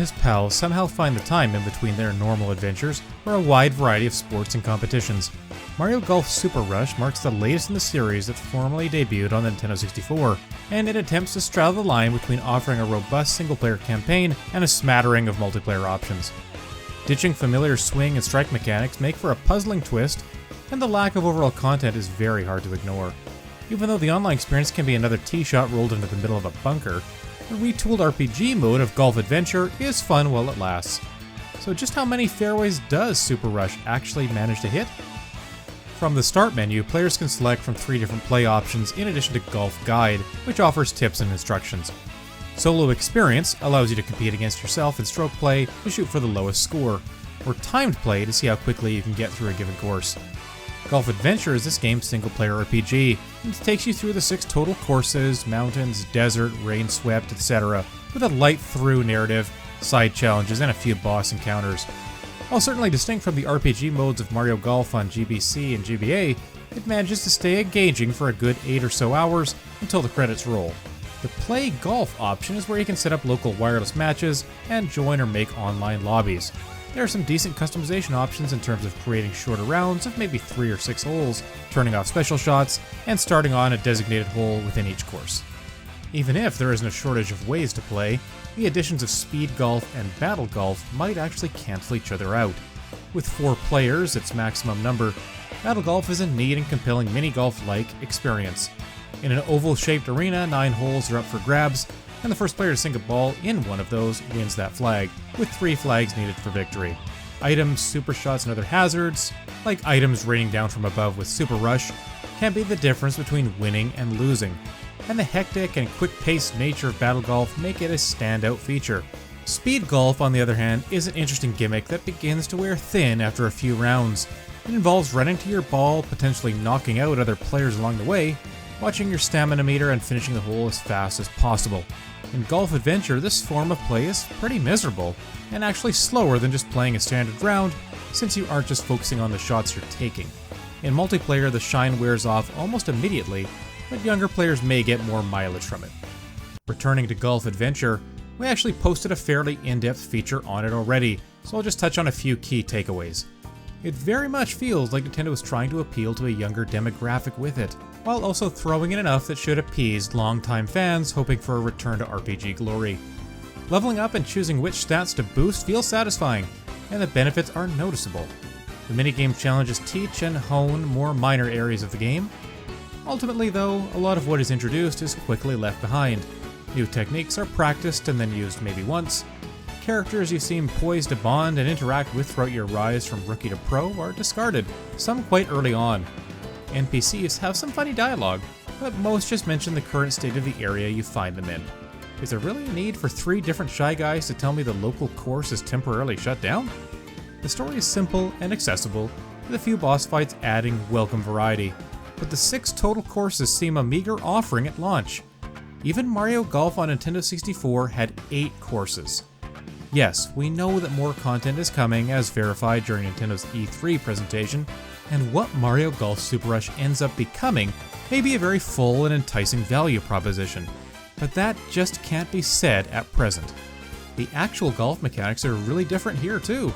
his pals somehow find the time in between their normal adventures for a wide variety of sports and competitions. Mario Golf Super Rush marks the latest in the series that formally debuted on the Nintendo 64, and it attempts to straddle the line between offering a robust single-player campaign and a smattering of multiplayer options. Ditching familiar swing and strike mechanics make for a puzzling twist, and the lack of overall content is very hard to ignore. Even though the online experience can be another tee shot rolled into the middle of a bunker, the retooled RPG mode of Golf Adventure is fun while it lasts. So just how many fairways does Super Rush actually manage to hit? From the start menu, players can select from 3 different play options in addition to Golf Guide, which offers tips and instructions. Solo Experience allows you to compete against yourself in stroke play to shoot for the lowest score, or Timed Play to see how quickly you can get through a given course. Golf Adventure is this game's single-player RPG, and it takes you through the 6 total courses, mountains, desert, rain-swept, etc., with a light-through narrative, side challenges, and a few boss encounters. While certainly distinct from the RPG modes of Mario Golf on GBC and GBA, it manages to stay engaging for a good 8 or so hours until the credits roll. The Play Golf option is where you can set up local wireless matches and join or make online lobbies. There are some decent customization options in terms of creating shorter rounds of maybe 3 or 6 holes, turning off special shots, and starting on a designated hole within each course. Even if there isn't a shortage of ways to play, the additions of Speed Golf and Battle Golf might actually cancel each other out. With 4 players, its maximum number, Battle Golf is a neat and compelling mini-golf-like experience. In an oval-shaped arena, 9 holes are up for grabs, and the first player to sink a ball in one of those wins that flag, with 3 flags needed for victory. Items, super shots, and other hazards, like items raining down from above with Super Rush, can be the difference between winning and losing, and the hectic and quick-paced nature of Battle Golf make it a standout feature. Speed Golf, on the other hand, is an interesting gimmick that begins to wear thin after a few rounds. It involves running to your ball, potentially knocking out other players along the way, watching your stamina meter and finishing the hole as fast as possible. In Golf Adventure, this form of play is pretty miserable, and actually slower than just playing a standard round, since you aren't just focusing on the shots you're taking. In multiplayer, the shine wears off almost immediately, but younger players may get more mileage from it. Returning to Golf Adventure, we actually posted a fairly in-depth feature on it already, so I'll just touch on a few key takeaways. It very much feels like Nintendo is trying to appeal to a younger demographic with it, while also throwing in enough that should appease longtime fans hoping for a return to RPG glory. Leveling up and choosing which stats to boost feels satisfying, and the benefits are noticeable. The minigame challenges teach and hone more minor areas of the game. Ultimately though, a lot of what is introduced is quickly left behind. New techniques are practiced and then used maybe once. Characters you seem poised to bond and interact with throughout your rise from rookie to pro are discarded, some quite early on. NPCs have some funny dialogue, but most just mention the current state of the area you find them in. Is there really a need for 3 different Shy Guys to tell me the local course is temporarily shut down? The story is simple and accessible, with a few boss fights adding welcome variety, but the 6 total courses seem a meager offering at launch. Even Mario Golf on Nintendo 64 had 8 courses. Yes, we know that more content is coming, as verified during Nintendo's E3 presentation, and what Mario Golf Super Rush ends up becoming may be a very full and enticing value proposition, but that just can't be said at present. The actual golf mechanics are really different here too.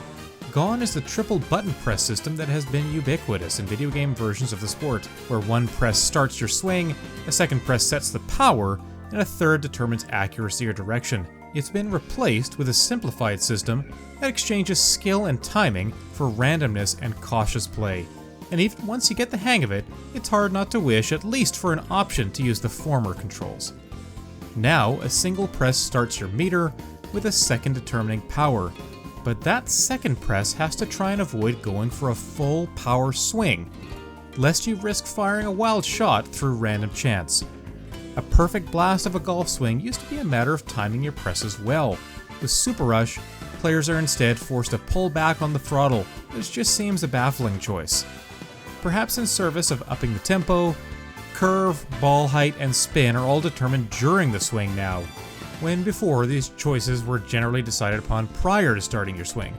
Gone is the triple button press system that has been ubiquitous in video game versions of the sport, where one press starts your swing, a second press sets the power, and a third determines accuracy or direction. It's been replaced with a simplified system that exchanges skill and timing for randomness and cautious play. And even once you get the hang of it, it's hard not to wish at least for an option to use the former controls. Now, a single press starts your meter, with a second determining power, but that second press has to try and avoid going for a full power swing, lest you risk firing a wild shot through random chance. A perfect blast of a golf swing used to be a matter of timing your presses well. With Super Rush, players are instead forced to pull back on the throttle, which just seems a baffling choice. Perhaps in service of upping the tempo, curve, ball height, and spin are all determined during the swing now, when before these choices were generally decided upon prior to starting your swing.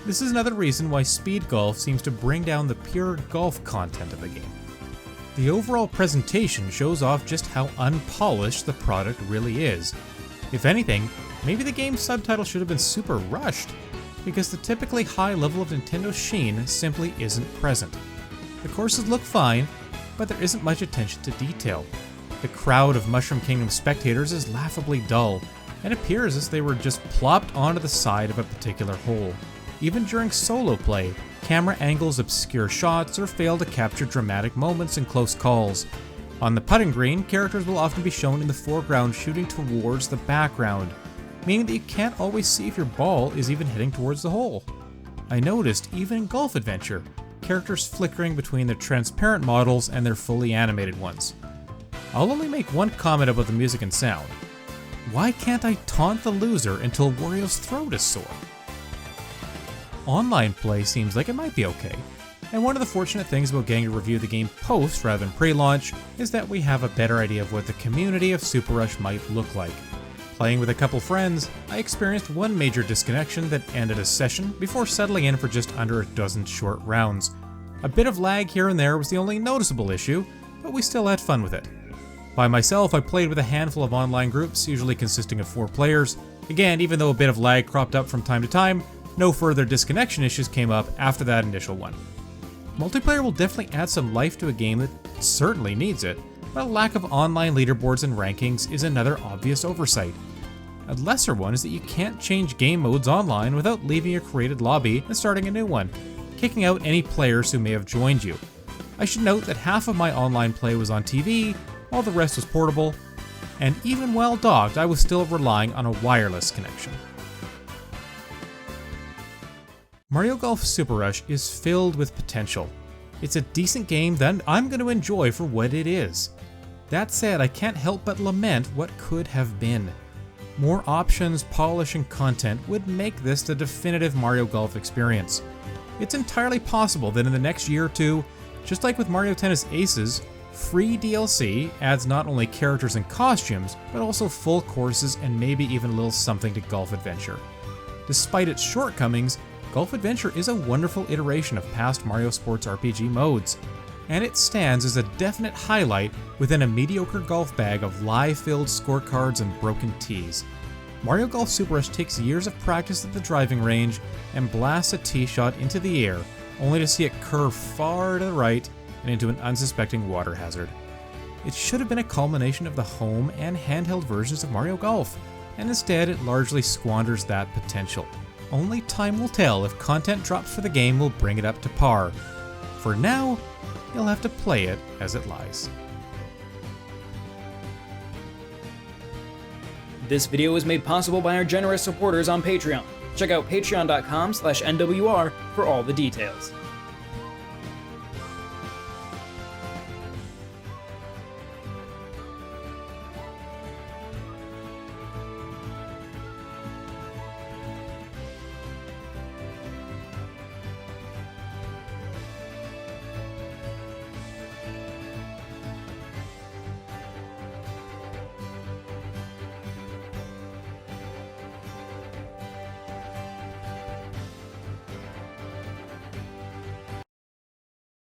This is another reason why Speed Golf seems to bring down the pure golf content of the game. The overall presentation shows off just how unpolished the product really is. If anything, maybe the game's subtitle should have been super rushed, because the typically high level of Nintendo sheen simply isn't present. The courses look fine, but there isn't much attention to detail. The crowd of Mushroom Kingdom spectators is laughably dull, and appears as they were just plopped onto the side of a particular hole. Even during solo play, camera angles obscure shots or fail to capture dramatic moments in close calls. On the putting green, characters will often be shown in the foreground shooting towards the background, meaning that you can't always see if your ball is even heading towards the hole. I noticed, even in Golf Adventure, characters flickering between their transparent models and their fully animated ones. I'll only make one comment about the music and sound. Why can't I taunt the loser until Wario's throat is sore? Online play seems like it might be okay, and one of the fortunate things about getting to review the game post rather than pre-launch is that we have a better idea of what the community of Super Rush might look like. Playing with a couple friends, I experienced one major disconnection that ended a session before settling in for just under a dozen short rounds. A bit of lag here and there was the only noticeable issue, but we still had fun with it. By myself, I played with a handful of online groups, usually consisting of 4 players. Again, even though a bit of lag cropped up from time to time, no further disconnection issues came up after that initial one. Multiplayer will definitely add some life to a game that certainly needs it, but a lack of online leaderboards and rankings is another obvious oversight. A lesser one is that you can't change game modes online without leaving your created lobby and starting a new one, kicking out any players who may have joined you. I should note that half of my online play was on TV, while the rest was portable, and even while docked, I was still relying on a wireless connection. Mario Golf Super Rush is filled with potential. It's a decent game that I'm going to enjoy for what it is. That said, I can't help but lament what could have been. More options, polish, and content would make this the definitive Mario Golf experience. It's entirely possible that in the next year or two, just like with Mario Tennis Aces, free DLC adds not only characters and costumes, but also full courses and maybe even a little something to Golf Adventure. Despite its shortcomings, Golf Adventure is a wonderful iteration of past Mario Sports RPG modes, and it stands as a definite highlight within a mediocre golf bag of lie-filled scorecards and broken tees. Mario Golf Super Rush takes years of practice at the driving range and blasts a tee shot into the air, only to see it curve far to the right and into an unsuspecting water hazard. It should have been a culmination of the home and handheld versions of Mario Golf, and instead it largely squanders that potential. Only time will tell if content drops for the game will bring it up to par. For now, you'll have to play it as it lies. This video was made possible by our generous supporters on Patreon. Check out patreon.com/NWR for all the details.